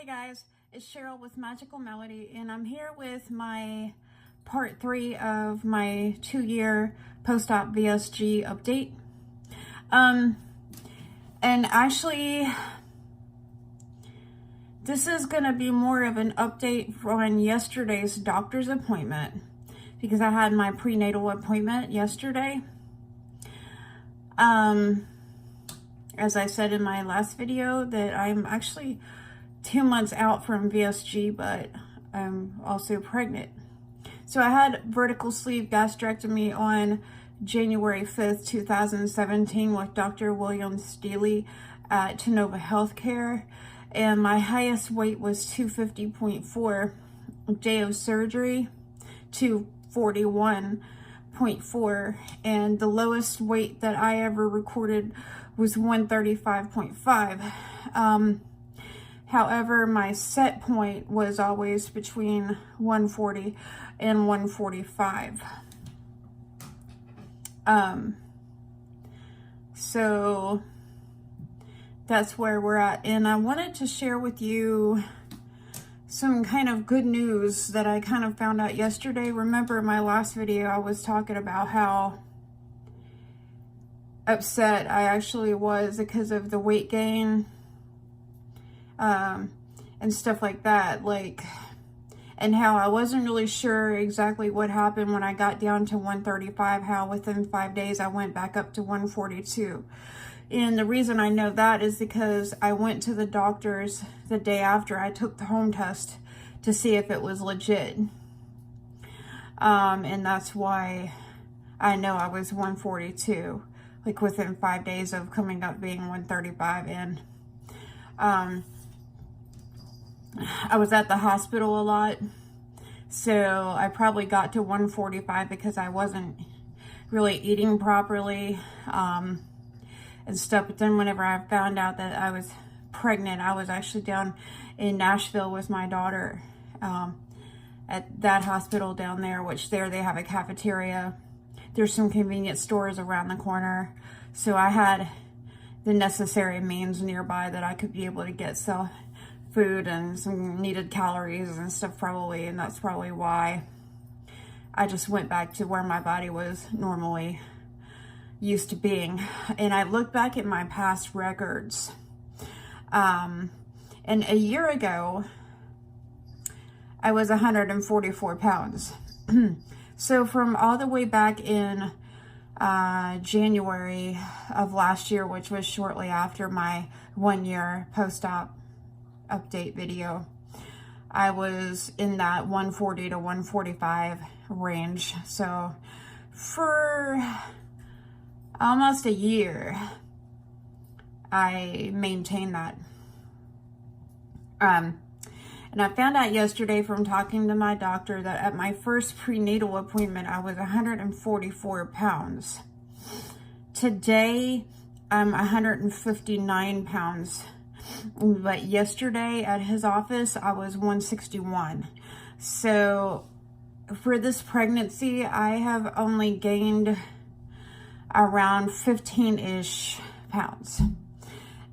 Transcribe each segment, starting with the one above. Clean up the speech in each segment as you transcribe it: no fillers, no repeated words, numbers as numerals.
Hey guys, it's Cheryl with Magical Melody, and I'm here with my part 3 of my 2-year post-op VSG update. And actually, this is going to be more of an update on yesterday's doctor's appointment, because I had my prenatal appointment yesterday. As I said in my last video, that I'm actually 2 months out from VSG, but I'm also pregnant. So I had vertical sleeve gastrectomy on January 5th, 2017 with Dr. William Steele at Tenova Healthcare, and my highest weight was 250.4. Day of surgery, 241.4, and the lowest weight that I ever recorded was 135.5. However, my set point was always between 140 and 145. So that's where we're at. And I wanted to share with you some kind of good news that I kind of found out yesterday. Remember in my last video, I was talking about how upset I actually was because of the weight gain. And stuff like that, and how I wasn't really sure exactly what happened when I got down to 135, how within 5 days I went back up to 142. And the reason I know that is because I went to the doctor's the day after I took the home test to see if it was legit. And that's why I know I was 142, within 5 days of coming up being 135. And I was at the hospital a lot, so I probably got to 145 because I wasn't really eating properly and stuff. But then whenever I found out that I was pregnant, I was actually down in Nashville with my daughter at that hospital down there, which there they have a cafeteria. There's some convenience stores around the corner, so I had the necessary means nearby that I could be able to get food and some needed calories and stuff probably, and that's probably why I just went back to where my body was normally used to being. And I looked back at my past records, and a year ago I was 144 pounds. So from all the way back in January of last year, which was shortly after my 1-year post-op update video, I was in that 140 to 145 range. So for almost a year I maintained that. And I found out yesterday from talking to my doctor that at my first prenatal appointment I was 144 pounds. Today I'm 159 pounds. But yesterday at his office, I was 161. So for this pregnancy, I have only gained around 15-ish pounds.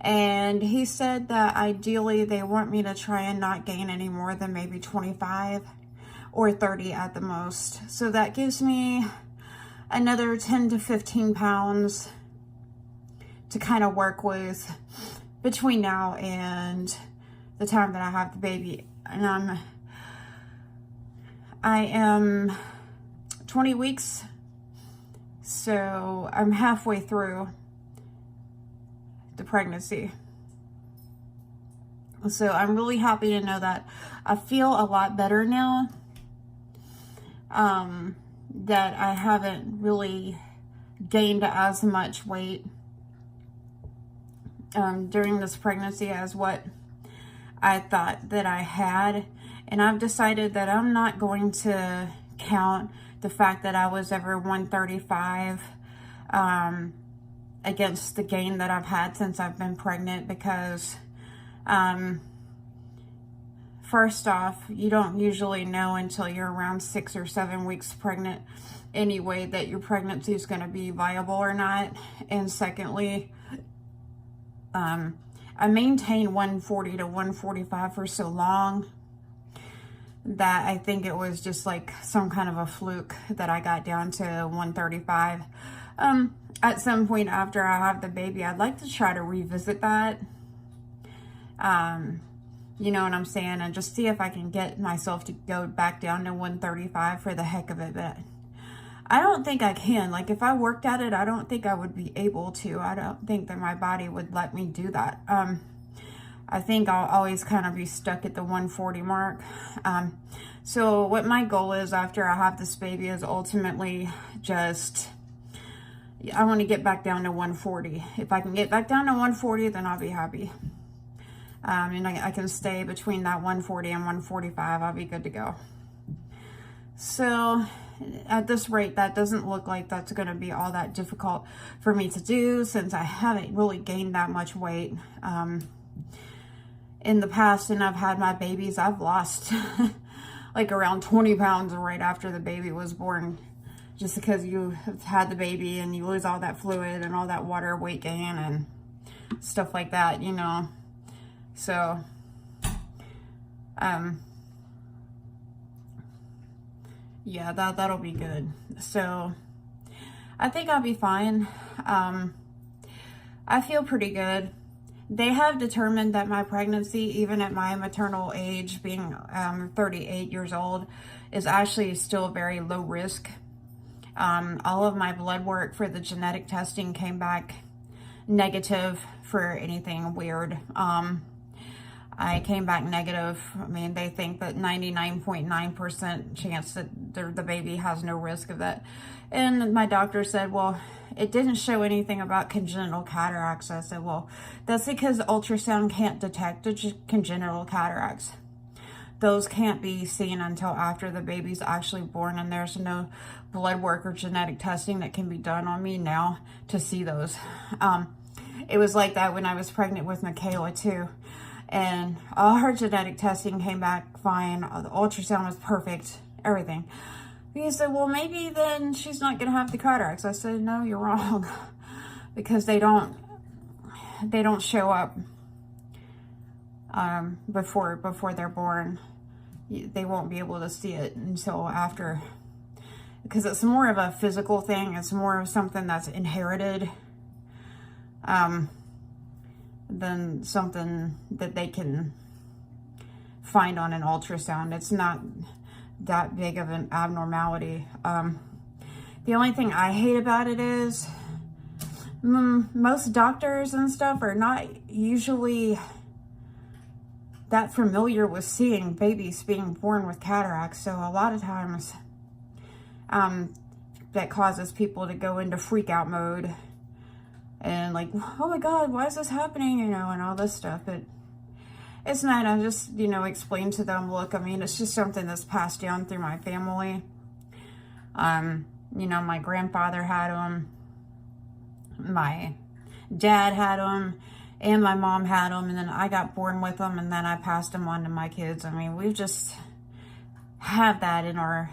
And he said that ideally they want me to try and not gain any more than maybe 25 or 30 at the most. So that gives me another 10 to 15 pounds to kind of work with between now and the time that I have the baby. And I am 20 weeks, so I'm halfway through the pregnancy. So I'm really happy to know that I feel a lot better now, that I haven't really gained as much weight during this pregnancy as what I thought that I had. And I've decided that I'm not going to count the fact that I was ever 135 against the gain that I've had since I've been pregnant, because first off, you don't usually know until you're around 6 or 7 weeks pregnant anyway that your pregnancy is going to be viable or not. And secondly, I maintained 140 to 145 for so long that I think it was just like some kind of a fluke that I got down to 135. At some point after I have the baby, I'd like to try to revisit that. You know what I'm saying? And just see if I can get myself to go back down to 135 for the heck of it. But I don't think I can. Like, if I worked at it, I don't think I would be able to. I don't think that my body would let me do that. I think I'll always kind of be stuck at the 140 mark. So what my goal is after I have this baby is ultimately just, I want to get back down to 140. If I can get back down to 140, then I'll be happy. And I can stay between that 140 and 145. I'll be good to go. So at this rate, that doesn't look like that's going to be all that difficult for me to do, since I haven't really gained that much weight. In the past, and I've had my babies, I've lost like around 20 pounds right after the baby was born, just because you have had the baby and you lose all that fluid and all that water weight gain and stuff like that, you know. So, yeah, that'll be good. So, I think I'll be fine. I feel pretty good. They have determined that my pregnancy, even at my maternal age, being 38 years old, is actually still very low risk. All of my blood work for the genetic testing came back negative for anything weird. I came back negative. I mean, they think that 99.9% chance that the baby has no risk of that. And my doctor said, well, it didn't show anything about congenital cataracts. I said, well, that's because ultrasound can't detect congenital cataracts. Those can't be seen until after the baby's actually born, and there's no blood work or genetic testing that can be done on me now to see those. It was like that when I was pregnant with Michaela too. And all her genetic testing came back fine. The ultrasound was perfect, everything. He said, well, maybe then she's not going to have the cataracts. I said, no, you're wrong. Because they don't show up before they're born. They won't be able to see it until after. Because it's more of a physical thing. It's more of something that's inherited than something that they can find on an ultrasound. It's not that big of an abnormality. The only thing I hate about it is most doctors and stuff are not usually that familiar with seeing babies being born with cataracts. So a lot of times that causes people to go into freak out mode and like, oh my God, why is this happening? You know, and all this stuff. But it's not. I just, you know, explain to them, look, I mean, it's just something that's passed down through my family. You know, my grandfather had them, my dad had them, and my mom had them, and then I got born with them, and then I passed them on to my kids. I mean, we just have that in our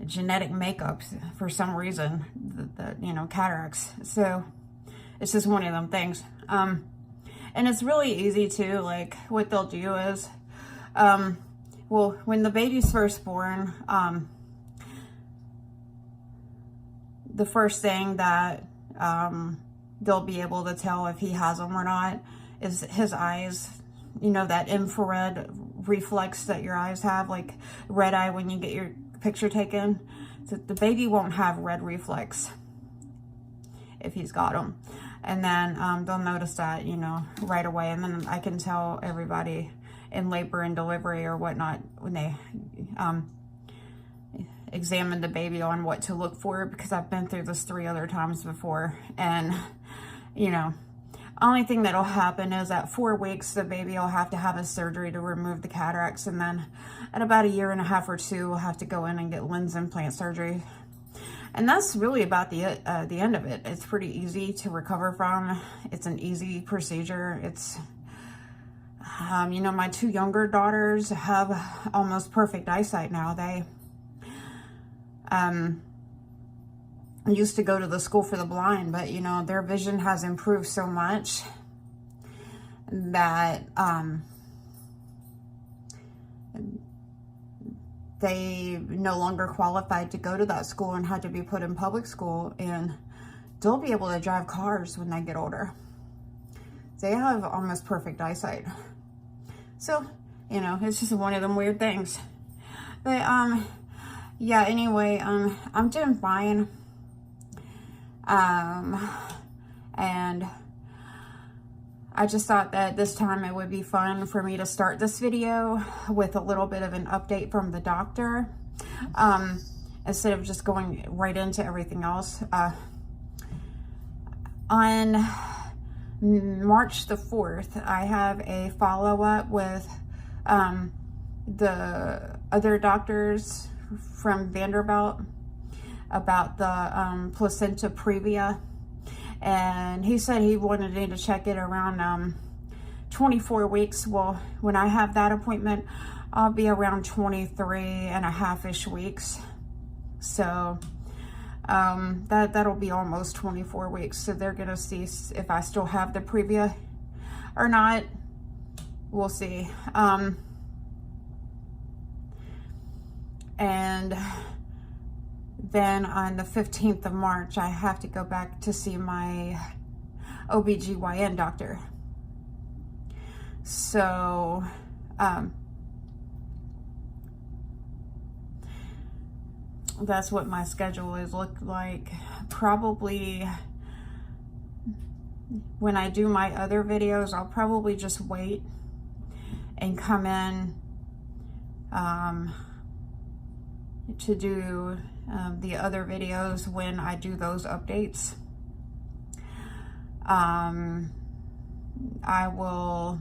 genetic makeup for some reason, you know, cataracts. So it's just one of them things. And it's really easy too. Like, what they'll do is, well, when the baby's first born, the first thing that they'll be able to tell if he has them or not is his eyes. You know, that infrared reflex that your eyes have, like red eye when you get your picture taken. So the baby won't have red reflex if he's got them. And then they'll notice that, you know, right away. And then I can tell everybody in labor and delivery or whatnot when they examine the baby on what to look for, because I've been through this 3 other times before. And, you know, only thing that'll happen is at 4 weeks, the baby will have to have a surgery to remove the cataracts. And then at about 1.5 years or 2, we'll have to go in and get lens implant surgery. And that's really about the end of it. It's pretty easy to recover from. It's an easy procedure. It's, you know, my 2 younger daughters have almost perfect eyesight now. used to go to the school for the blind, but you know, their vision has improved so much that they no longer qualified to go to that school and had to be put in public school, and they'll be able to drive cars when they get older. They have almost perfect eyesight. So, you know, it's just one of them weird things. But yeah, anyway, I'm doing fine. And I just thought that this time it would be fun for me to start this video with a little bit of an update from the doctor, instead of just going right into everything else. On March the 4th, I have a follow-up with the other doctors from Vanderbilt about the placenta previa, and he said he wanted me to check it around 24 weeks. Well, when I have that appointment, I'll be around 23 and a half-ish weeks. So that'll be almost 24 weeks. So they're gonna see if I still have the previa or not. We'll see. And then on the 15th of March, I have to go back to see my OBGYN doctor. So, that's what my schedule is look like. Probably when I do my other videos, I'll probably just wait and come in to do the other videos when I do those updates. I will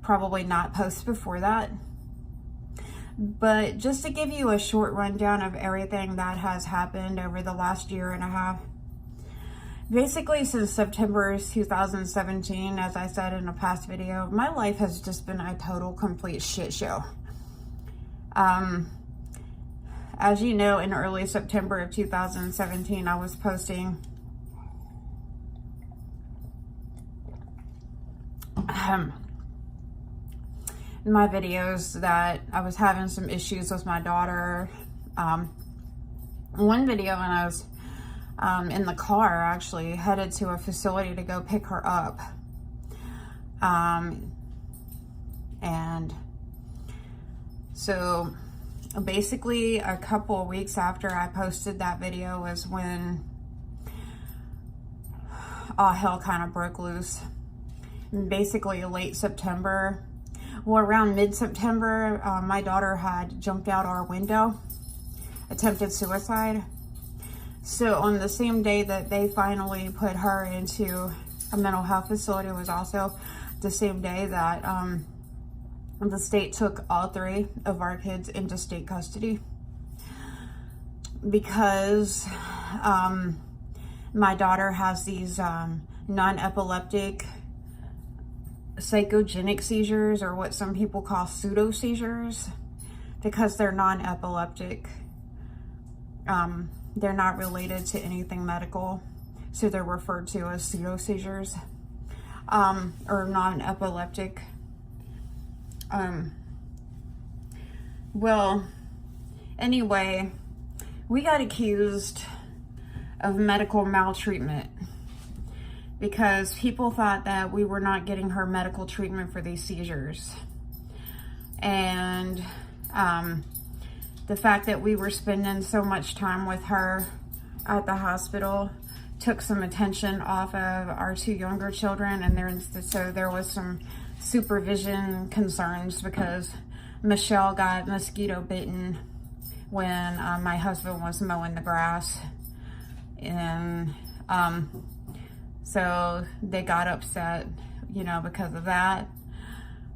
probably not post before that. But just to give you a short rundown of everything that has happened over the last year and a half. Basically, since September 2017, as I said in a past video, my life has just been a total, complete shit show. As you know, in early September of 2017, I was posting my videos that I was having some issues with my daughter. One video when I was in the car, actually headed to a facility to go pick her up. And so basically a couple of weeks after I posted that video was when all hell kind of broke loose. Basically late September, well, around mid-September, my daughter had jumped out our window, attempted suicide. So on the same day that they finally put her into a mental health facility was also the same day that the state took all 3 of our kids into state custody, because my daughter has these non-epileptic psychogenic seizures, or what some people call pseudo seizures, because they're non-epileptic. They're not related to anything medical, so they're referred to as pseudo seizures, or non-epileptic. Well, anyway, we got accused of medical maltreatment because people thought that we were not getting her medical treatment for these seizures. And the fact that we were spending so much time with her at the hospital took some attention off of our 2 younger children, and so there was some supervision concerns because Michelle got mosquito bitten when my husband was mowing the grass, and so they got upset, you know, because of that.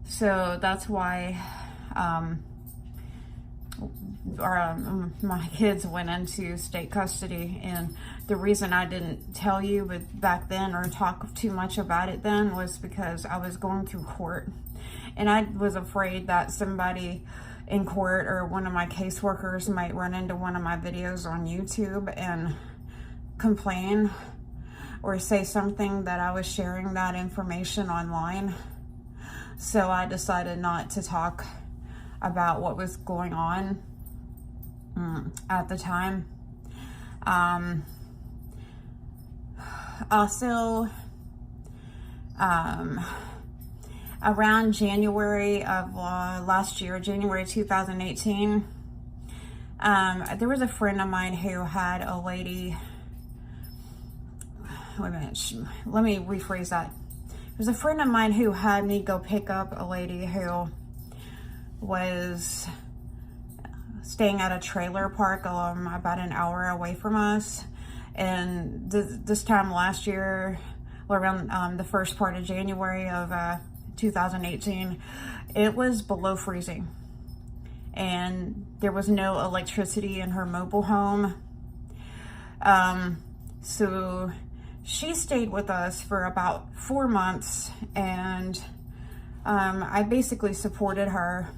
So that's why my kids went into state custody. And the reason I didn't tell you back then or talk too much about it then was because I was going through court, and I was afraid that somebody in court or one of my caseworkers might run into one of my videos on YouTube and complain or say something that I was sharing that information online. So I decided not to talk about what was going on at the time. Also, around January of last year, January 2018, there was a friend of mine who had a lady. Wait a minute, let me rephrase that. There's a friend of mine who had me go pick up a lady who was staying at a trailer park about an hour away from us. And this time last year, or around the first part of January of 2018, it was below freezing. And there was no electricity in her mobile home. So she stayed with us for about 4 months, and I basically supported her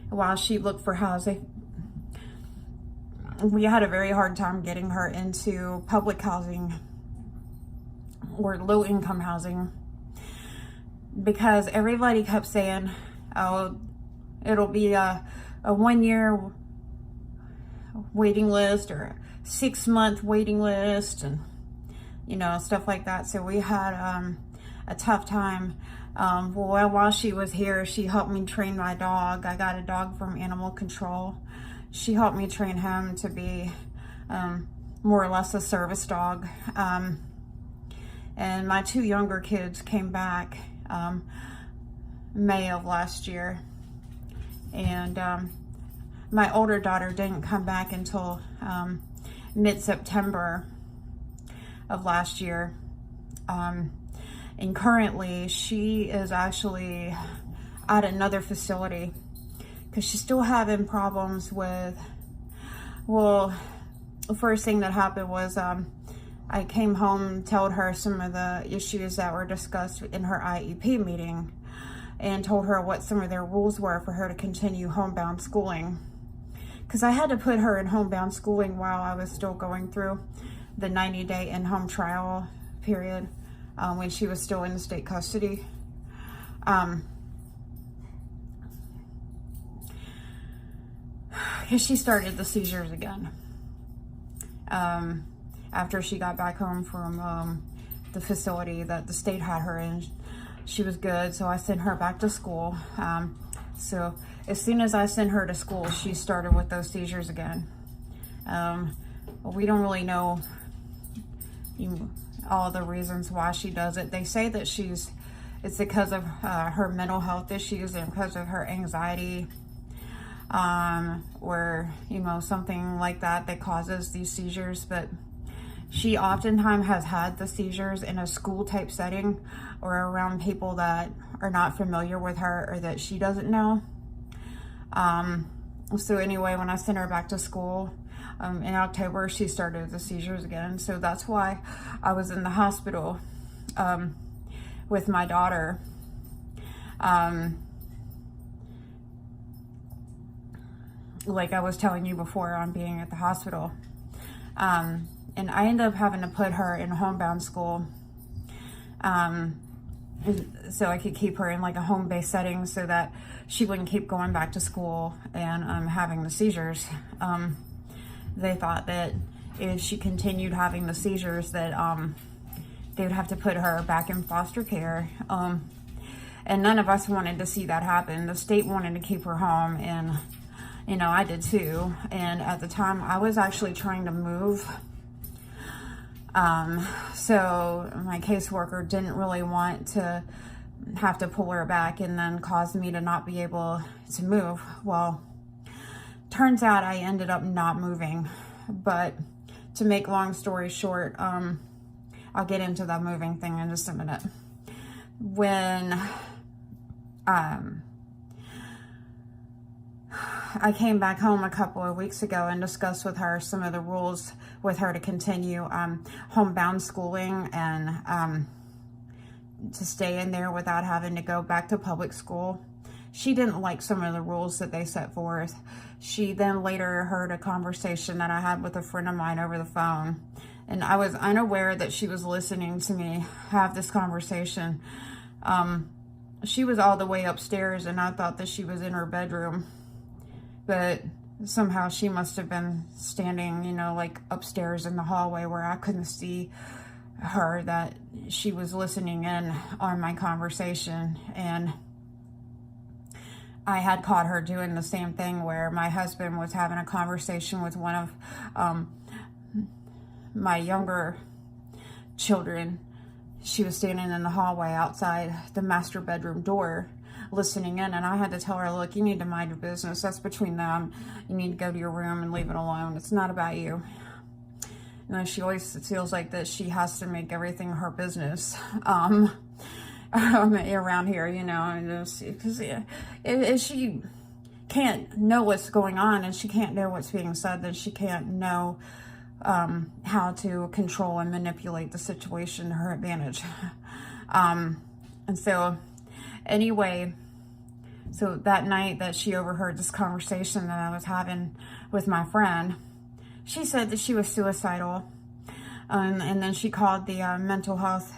while she looked for housing. We had a very hard time getting her into public housing or low-income housing because everybody kept saying, oh, it'll be a 1-year waiting list or a 6-month waiting list, and stuff like that. So we had a tough time. While she was here, she helped me train my dog. I got a dog from animal control. She helped me train him to be more or less a service dog. And my 2 younger kids came back May of last year. And my older daughter didn't come back until mid-September of last year. And currently she is actually at another facility because she's still having problems with, well, the first thing that happened was I came home, told her some of the issues that were discussed in her IEP meeting, and told her what some of their rules were for her to continue homebound schooling. Because I had to put her in homebound schooling while I was still going through the 90-day in-home trial period when she was still in state custody. Because she started the seizures again. After she got back home from the facility that the state had her in, she was good, so I sent her back to school. So as soon as I sent her to school, she started with those seizures again. We don't really know all the reasons why she does it. They say that it's because of her mental health issues and because of her anxiety, or something like that causes these seizures. But she oftentimes has had the seizures in a school type setting or around people that are not familiar with her or that she doesn't know. So anyway, when I sent her back to school in October, she started the seizures again. So that's why I was in the hospital with my daughter. Like I was telling you before, on being at the hospital. And I ended up having to put her in homebound school so I could keep her in like a home-based setting so that she wouldn't keep going back to school and having the seizures. They thought that if she continued having the seizures that they would have to put her back in foster care. And none of us wanted to see that happen. The state wanted to keep her home, and I did too. And at the time I was actually trying to move. So my caseworker didn't really want to have to pull her back and then cause me to not be able to move. Well, turns out I ended up not moving. But to make long story short, I'll get into that moving thing in just a minute. When I came back home a couple of weeks ago and discussed with her some of the rules with her to continue homebound schooling and to stay in there without having to go back to public school. She didn't like some of the rules that they set forth. She then later heard a conversation that I had with a friend of mine over the phone And I was unaware that she was listening to me have this conversation. She was all the way upstairs, and I thought that she was in her bedroom. But somehow she must have been standing, you know, like upstairs in the hallway where I couldn't see her, that she was listening in on my conversation. And I had caught her doing the same thing where my husband was having a conversation with one of my younger children. She was standing in the hallway outside the master bedroom door listening in, and I had to tell her, look, you need to mind your business. That's between them. You need to go to your room and leave it alone. It's not about you. You know, she always feels like that she has to make everything her business around here, you know, because if she can't know what's going on and she can't know what's being said, then she can't know how to control and manipulate the situation to her advantage. And so anyway, so that night that she overheard this conversation that I was having with my friend, she said that she was suicidal. And then she called the mental health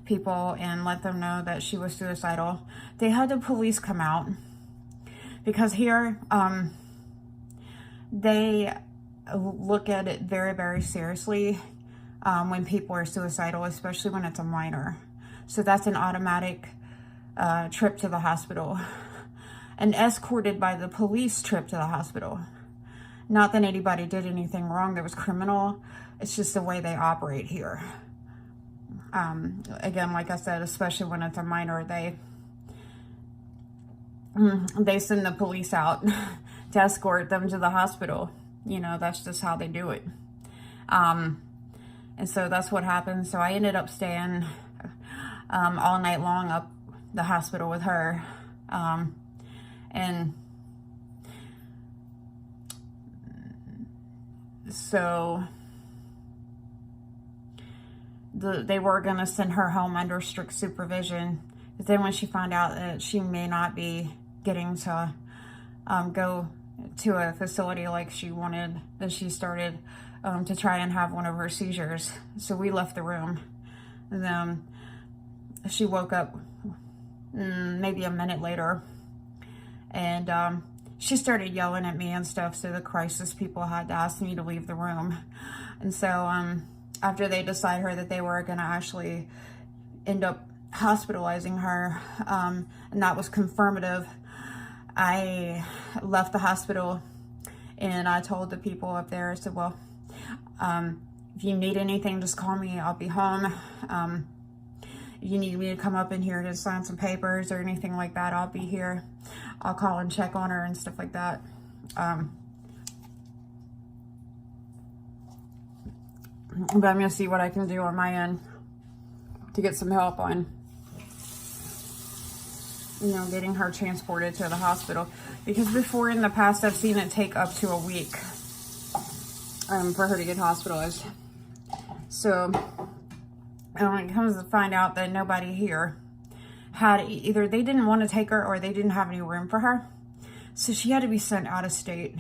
people and let them know that she was suicidal. They had the police come out because here they look at it very, very seriously when people are suicidal, especially when it's a minor. So that's an automatic trip to the hospital, and escorted by the police trip to the hospital. Not that anybody did anything wrong that was criminal. It's just the way they operate here. Again, like I said, especially when it's a minor, they send the police out to escort them to the hospital. You know, that's just how they do it. And so that's what happened. So I ended up staying all night long up the hospital with her. And so they were going to send her home under strict supervision. But then when she found out that she may not be getting to go to a facility like she wanted, then she started to try and have one of her seizures. So we left the room. And then she woke up maybe a minute later, and she started yelling at me and stuff. So the crisis people had to ask me to leave the room. And so after they decided her that they were going to actually end up hospitalizing her, and that was confirmative, I left the hospital and I told the people up there, I said, well, if you need anything, just call me. I'll be home. If you need me to come up in here to sign some papers or anything like that, I'll be here. I'll call and check on her and stuff like that. But I'm going to see what I can do on my end to get some help on, you know, getting her transported to the hospital. Because before in the past, I've seen it take up to a week for her to get hospitalized. So it comes to find out that nobody here had, either they didn't want to take her or they didn't have any room for her. So she had to be sent out of state.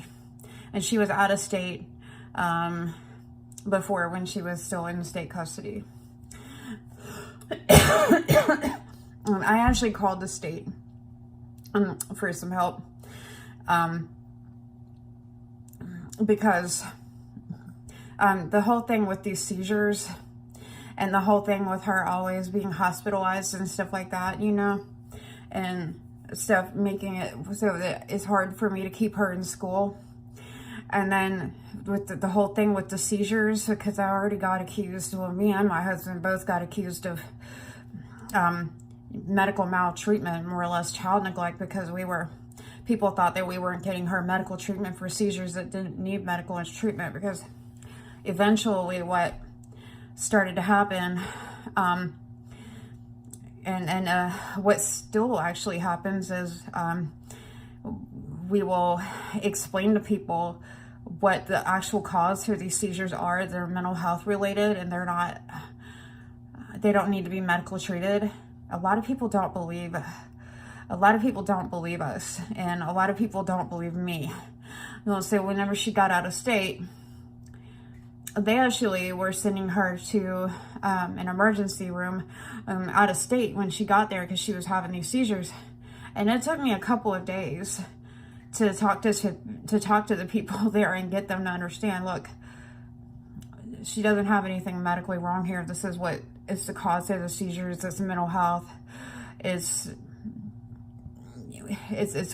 And she was out of state before, when she was still in state custody. I actually called the state for some help because the whole thing with these seizures and the whole thing with her always being hospitalized and stuff like that, you know, and stuff, making it so that it's hard for me to keep her in school. And then with the whole thing with the seizures, because I already got accused, well, me and my husband both got accused of medical maltreatment, more or less child neglect, because people thought that we weren't getting her medical treatment for seizures that didn't need medical treatment. Because eventually what started to happen, and what still actually happens is we will explain to people what the actual cause for these seizures are. They're mental health related, and they don't need to be medical treated. A lot of people don't believe us, and a lot of people don't believe me. They'll say whenever she got out of state, they actually were sending her to an emergency room out of state when she got there because she was having these seizures. And it took me a couple of days to talk to the people there and get them to understand, look, she doesn't have anything medically wrong here. This is what is the cause of the seizures. It's mental health. It's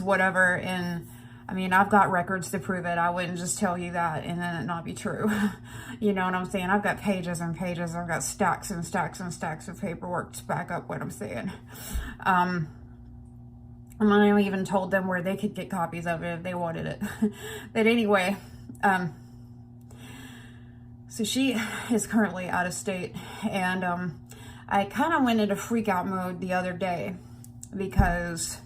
whatever. And I mean, I've got records to prove it. I wouldn't just tell you that and then it not be true. You know what I'm saying? I've got pages and pages. I've got stacks and stacks and stacks of paperwork to back up what I'm saying. And I even told them where they could get copies of it if they wanted it. But anyway, so she is currently out of state. And I kind of went into freak out mode the other day because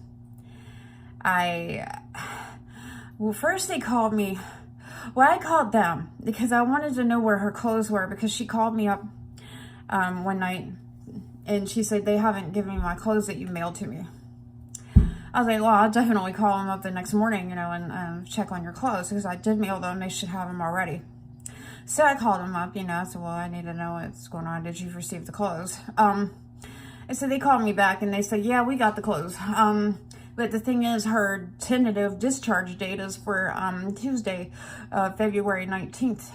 well, first they called me. Well, I called them because I wanted to know where her clothes were, because she called me up one night and she said, they haven't given me my clothes that you mailed to me. I was like, well, I'll definitely call them up the next morning, you know, and check on your clothes because I did mail them. They should have them already. So I called them up, you know, I said, well, I need to know what's going on. Did you receive the clothes? And so they called me back and they said, yeah, we got the clothes. But the thing is, her tentative discharge date is for Tuesday, February 19th,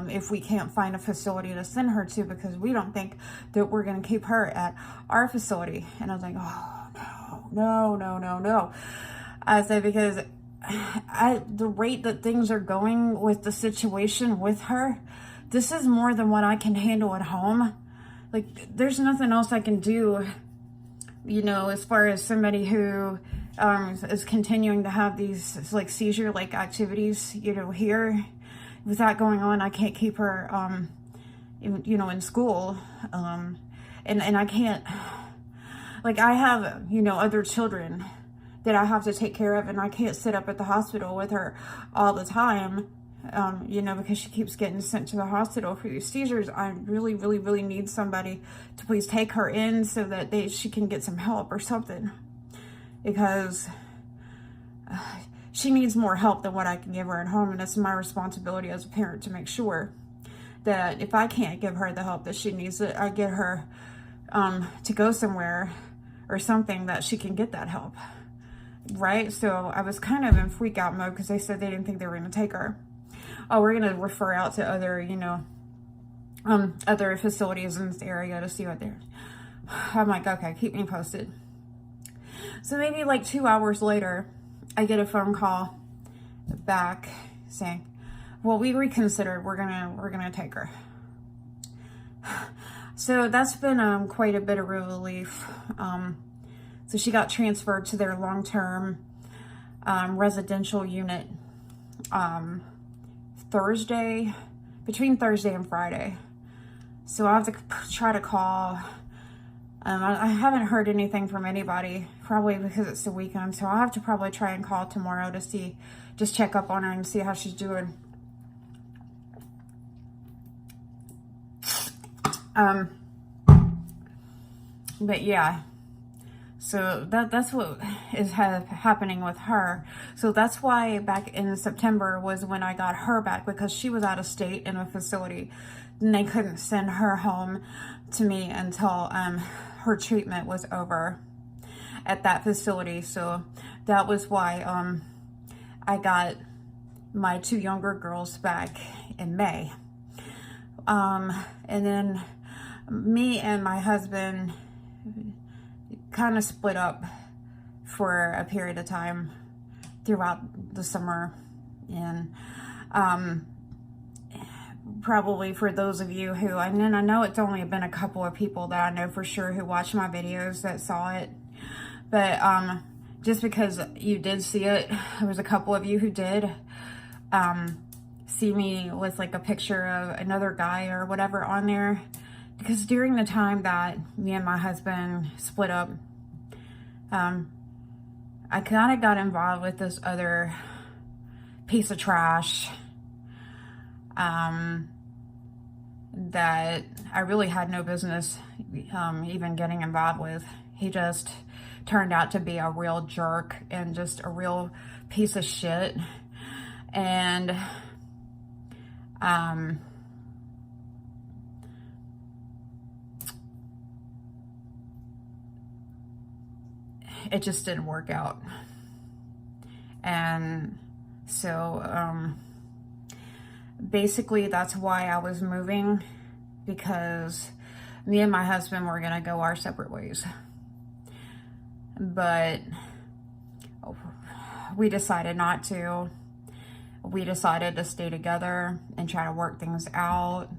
if we can't find a facility to send her to, because we don't think that we're going to keep her at our facility. And I was like, oh, no. I said, because the rate that things are going with the situation with her, this is more than what I can handle at home. Like, there's nothing else I can do, you know, as far as somebody who is continuing to have these like seizure-like activities, you know, here. With that going on, I can't keep her, in school. And I can't, like, I have, you know, other children that I have to take care of, and I can't sit up at the hospital with her all the time, because she keeps getting sent to the hospital for these seizures. I really, really, really need somebody to please take her in so that she can get some help or something, because she needs more help than what I can give her at home, and it's my responsibility as a parent to make sure that if I can't give her the help that she needs, that I get her to go somewhere or something that she can get that help, right? So I was kind of in freak out mode because they said they didn't think they were going to take her. Oh, we're going to refer out to other, other facilities in this area to see what they're. I'm like, okay, keep me posted. So maybe like 2 hours later, I get a phone call back saying, well, we reconsidered. We're gonna take her. So that's been quite a bit of relief. So she got transferred to their long-term residential unit between Thursday and Friday. So I have to try to call. I haven't heard anything from anybody, probably because it's the weekend. So I'll have to probably try and call tomorrow to just check up on her and see how she's doing. But yeah, so that's what is happening with her. So that's why back in September was when I got her back, because she was out of state in a facility and they couldn't send her home to me until her treatment was over at that facility. So that was why I got my 2 younger girls back in May. And then me and my husband kind of split up for a period of time throughout the summer. And probably for those of you who, and then I know it's only been a couple of people that I know for sure who watched my videos that saw it, but just because you did see it, there was a couple of you who did see me with like a picture of another guy or whatever on there, because during the time that me and my husband split up, I kind of got involved with this other piece of trash that I really had no business even getting involved with. He just turned out to be a real jerk and just a real piece of shit. And it just didn't work out. And so basically that's why I was moving, because me and my husband were gonna go our separate ways. But we decided not to. We decided to stay together and try to work things out.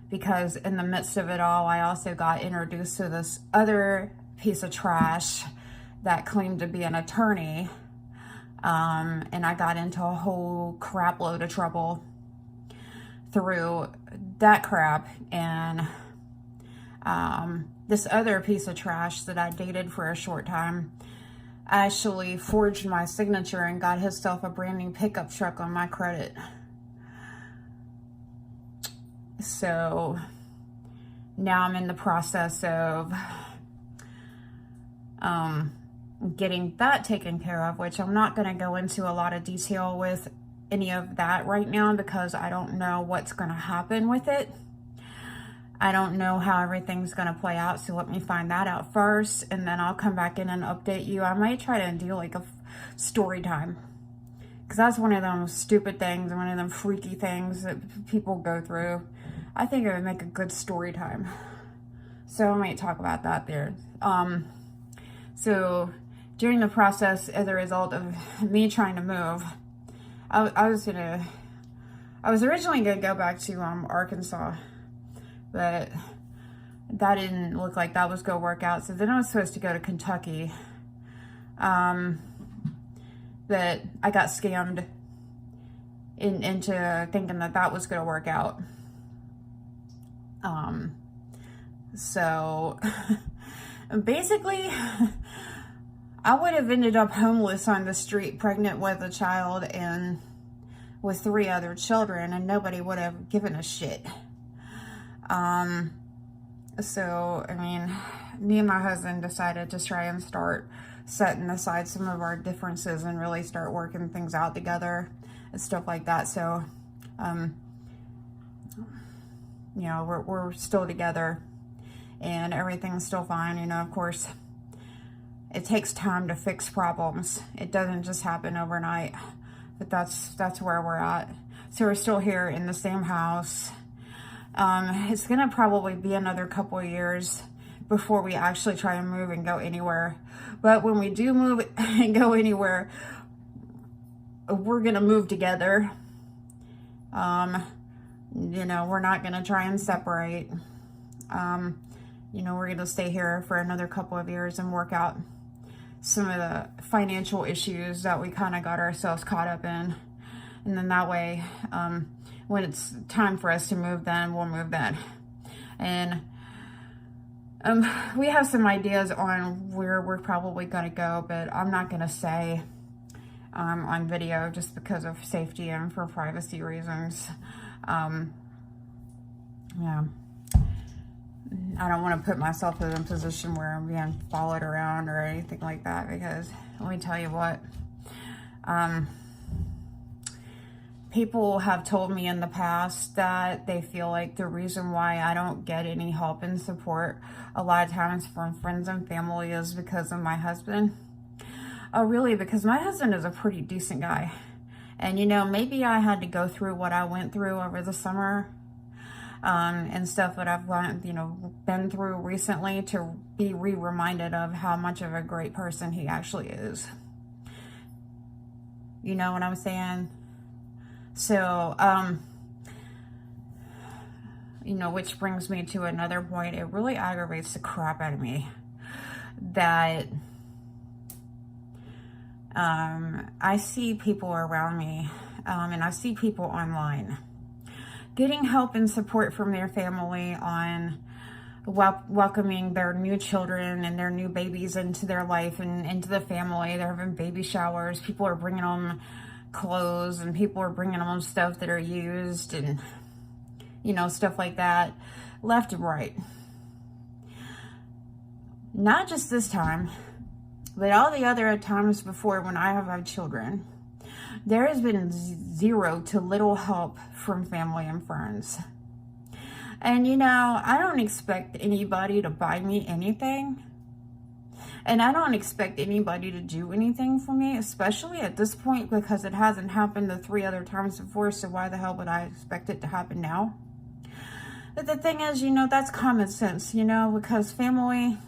Because in the midst of it all, I also got introduced to this other piece of trash that claimed to be an attorney. And I got into a whole crap load of trouble through that crap. And this other piece of trash that I dated for a short time actually forged my signature and got himself a brand new pickup truck on my credit. So now I'm in the process of getting that taken care of, which I'm not going to go into a lot of detail with any of that right now, because I don't know what's going to happen with it. I don't know how everything's going to play out, so let me find that out first, and then I'll come back in and update you. I might try to do like a story time, because that's one of them stupid things, one of them freaky things that people go through. I think it would make a good story time, so I might talk about that there. So during the process, as a result of me trying to move, I was originally gonna go back to Arkansas, but that didn't look like that was gonna work out. So then I was supposed to go to Kentucky, but I got scammed into thinking that that was gonna work out. So basically, I would have ended up homeless on the street, pregnant with a child and with 3 other children, and nobody would have given a shit. So, I mean, me and my husband decided to try and start setting aside some of our differences and really start working things out together and stuff like that. So, you know, we're still together and everything's still fine. You know, of course, it takes time to fix problems. It doesn't just happen overnight, but that's where we're at. So we're still here in the same house. It's gonna probably be another couple of years before we actually try and move and go anywhere. But when we do move and go anywhere, we're gonna move together. You know, we're not gonna try and separate. You know, we're gonna stay here for another couple of years and work out some of the financial issues that we kind of got ourselves caught up in. And then that way, when it's time for us to move, then we'll move then. And we have some ideas on where we're probably going to go, but I'm not going to say on video just because of safety and for privacy reasons. Yeah. I don't want to put myself in a position where I'm being followed around or anything like that, because let me tell you what, people have told me in the past that they feel like the reason why I don't get any help and support a lot of times from friends and family is because of my husband. Oh, really? Because my husband is a pretty decent guy. And, you know, maybe I had to go through what I went through over the summer and stuff that I've been through recently to be reminded of how much of a great person he actually is. You know what I'm saying? So, you know, which brings me to another point. It really aggravates the crap out of me that I see people around me and I see people online getting help and support from their family on welcoming their new children and their new babies into their life and into the family. They're having baby showers. People are bringing them clothes and people are bringing them stuff that are used and, you know, stuff like that, left and right. Not just this time, but all the other times before when I have had children, there has been zero to little help from family and friends. And, you know, I don't expect anybody to buy me anything. And I don't expect anybody to do anything for me, especially at this point, because it hasn't happened the 3 other times before, so why the hell would I expect it to happen now? But the thing is, you know, that's common sense, you know, because family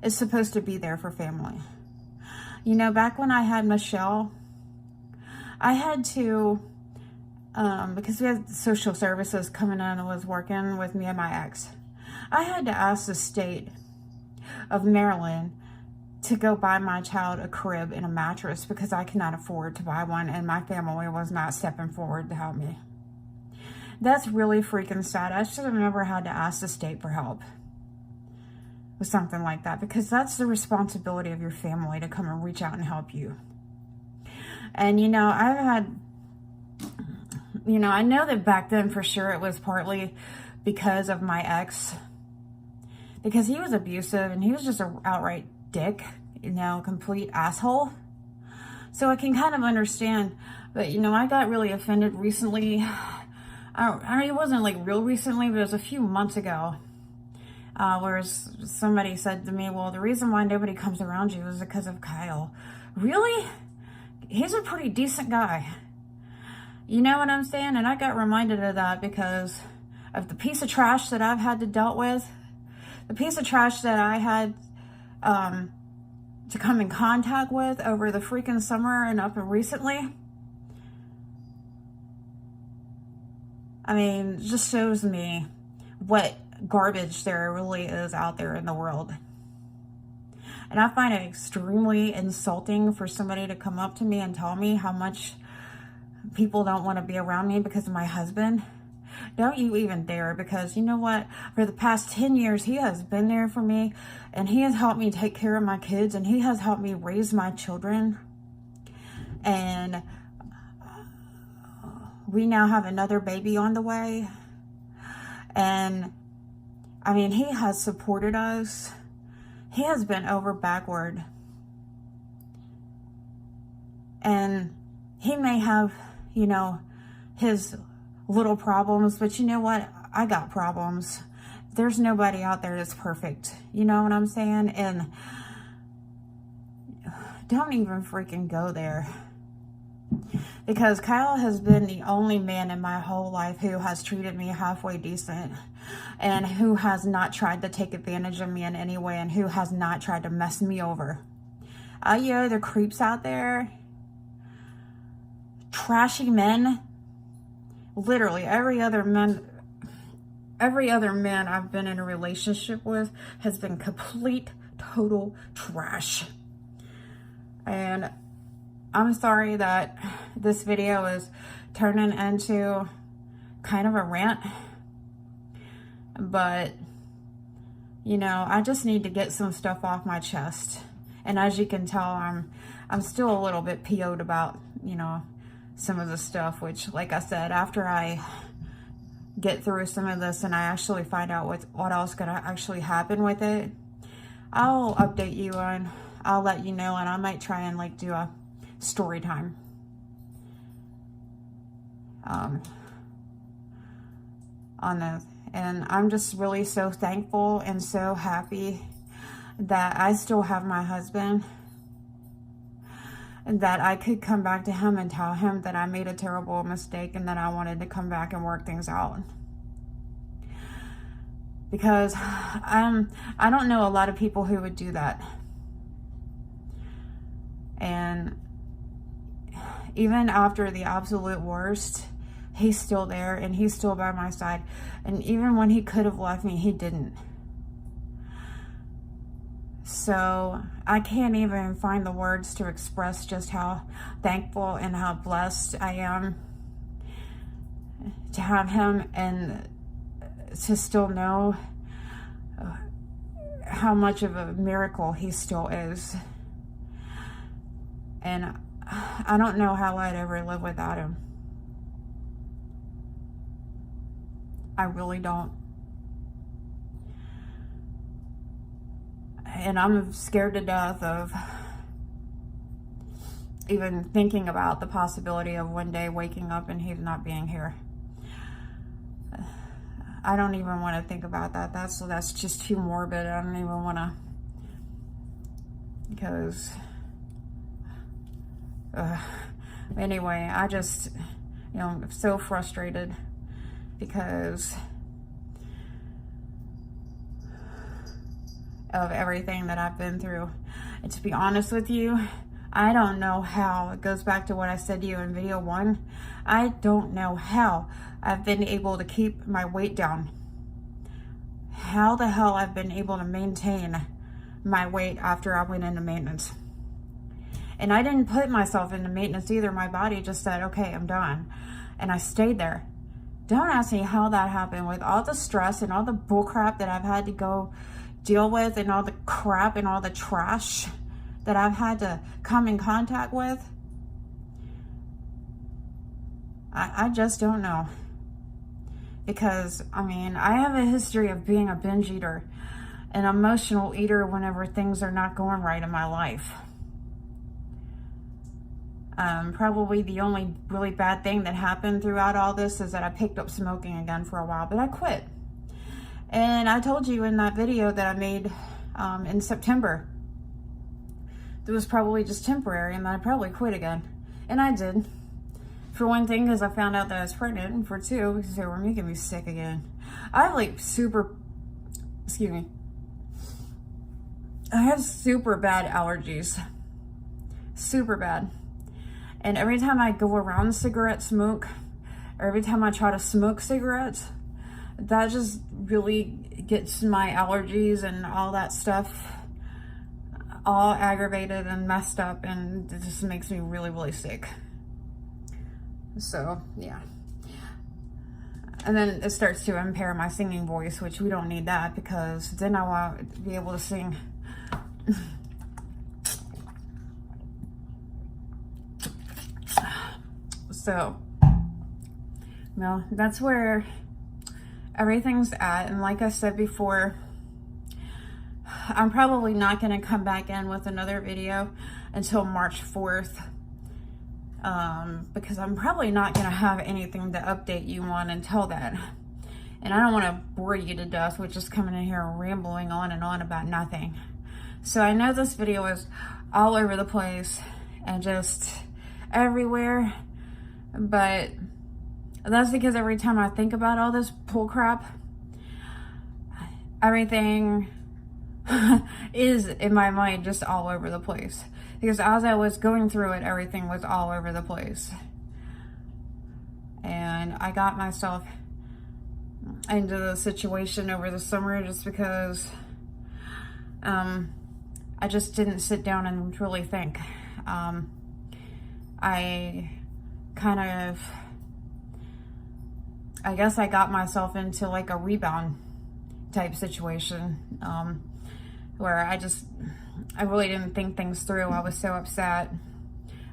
is supposed to be there for family. You know, back when I had Michelle, I had to, because we had social services coming in and was working with me and my ex, I had to ask the state of Maryland to go buy my child a crib and a mattress because I cannot afford to buy one, and my family was not stepping forward to help me. That's really freaking sad. I should have never had to ask the state for help with something like that, because that's the responsibility of your family to come and reach out and help you. And, you know, I've had, you know, I know that back then for sure it was partly because of my ex, because he was abusive and he was just an outright dick, you know, complete asshole. So I can kind of understand, but, you know, I got really offended recently. It wasn't like real recently, but it was a few months ago, where somebody said to me, well, the reason why nobody comes around you is because of Kyle. Really? He's a pretty decent guy. You know what I'm saying? And I got reminded of that because of the piece of trash that I've had to deal with. The piece of trash that I had to come in contact with over the freaking summer and up and recently. I mean, it just shows me what garbage there really is out there in the world. And I find it extremely insulting for somebody to come up to me and tell me how much people don't want to be around me because of my husband. Don't you even dare, because you know what? For the past 10 years, he has been there for me, and he has helped me take care of my kids, and he has helped me raise my children. And we now have another baby on the way. And I mean, he has supported us. He has been over backward. And he may have, you know, his little problems, but you know what? I got problems. There's nobody out there that's perfect. You know what I'm saying? And don't even freaking go there. Because Kyle has been the only man in my whole life who has treated me halfway decent, and who has not tried to take advantage of me in any way, and who has not tried to mess me over. All you other creeps out there, trashy men, literally every other man I've been in a relationship with has been complete, total trash. And I'm sorry that this video is turning into kind of a rant, but, you know, I just need to get some stuff off my chest. And as you can tell, I'm still a little bit PO'd about, you know, some of the stuff, which, like I said, after I get through some of this and I actually find out what else gonna actually happen with it, I'll update you and I'll let you know, and I might try and like do a story time on this. And I'm just really so thankful and so happy that I still have my husband, and that I could come back to him and tell him that I made a terrible mistake and that I wanted to come back and work things out. Because I don't know a lot of people who would do that. And even after the absolute worst, he's still there and he's still by my side. And even when he could have left me, he didn't. So I can't even find the words to express just how thankful and how blessed I am to have him, and to still know how much of a miracle he still is. And I don't know how I'd ever live without him. I really don't. And I'm scared to death of even thinking about the possibility of one day waking up and he's not being here. I don't even want to think about that. That's just too morbid. I don't even want to because anyway, I just, you know, I'm so frustrated because of everything that I've been through. And to be honest with you, I don't know how. It goes back to what I said to you in video 1. I don't know how I've been able to keep my weight down. How the hell I've been able to maintain my weight after I went into maintenance. And I didn't put myself into maintenance either. My body just said, okay, I'm done. And I stayed there. Don't ask me how that happened with all the stress and all the bullcrap that I've had to go deal with, and all the crap and all the trash that I've had to come in contact with. I just don't know. Because, I mean, I have a history of being a binge eater, an emotional eater whenever things are not going right in my life. Probably the only really bad thing that happened throughout all this is that I picked up smoking again for a while, but I quit. And I told you in that video that I made in September, it was probably just temporary, and then I probably quit again. And I did. For one thing, because I found out that I was pregnant, and for two, because they were making me sick again. I have like I have super bad allergies. Super bad. And every time I go around cigarette smoke, or every time I try to smoke cigarettes, that just really gets my allergies and all that stuff all aggravated and messed up, and it just makes me really, really sick. So, yeah. And then it starts to impair my singing voice, which we don't need that, because then I want to be able to sing. So, no, that's where everything's at. And like I said before, I'm probably not going to come back in with another video until March 4th. Because I'm probably not going to have anything to update you on until then. And I don't want to bore you to death with just coming in here and rambling on and on about nothing. So I know this video is all over the place and just everywhere. But that's because every time I think about all this bull crap, everything is in my mind just all over the place. Because as I was going through it, everything was all over the place. And I got myself into the situation over the summer just because I just didn't sit down and really think. I guess I got myself into like a rebound type situation, where I really didn't think things through. I was so upset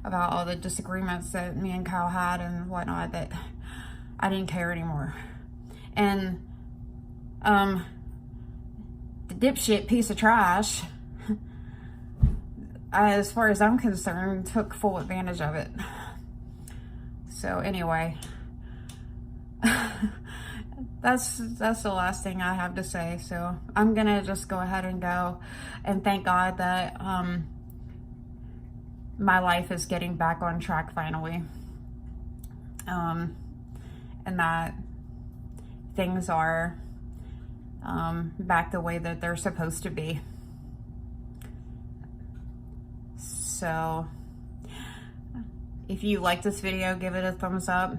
about all the disagreements that me and Kyle had and whatnot that I didn't care anymore. And the dipshit piece of trash, as far as I'm concerned, took full advantage of it. So anyway, that's the last thing I have to say. So I'm gonna just go ahead and go and thank God that my life is getting back on track finally, and that things are back the way that they're supposed to be. So if you like this video, give it a thumbs up.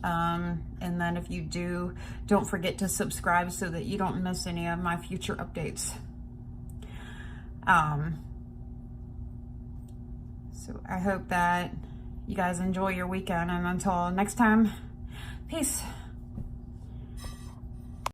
And then if you do, don't forget to subscribe so that you don't miss any of my future updates. So I hope that you guys enjoy your weekend, and until next time, peace.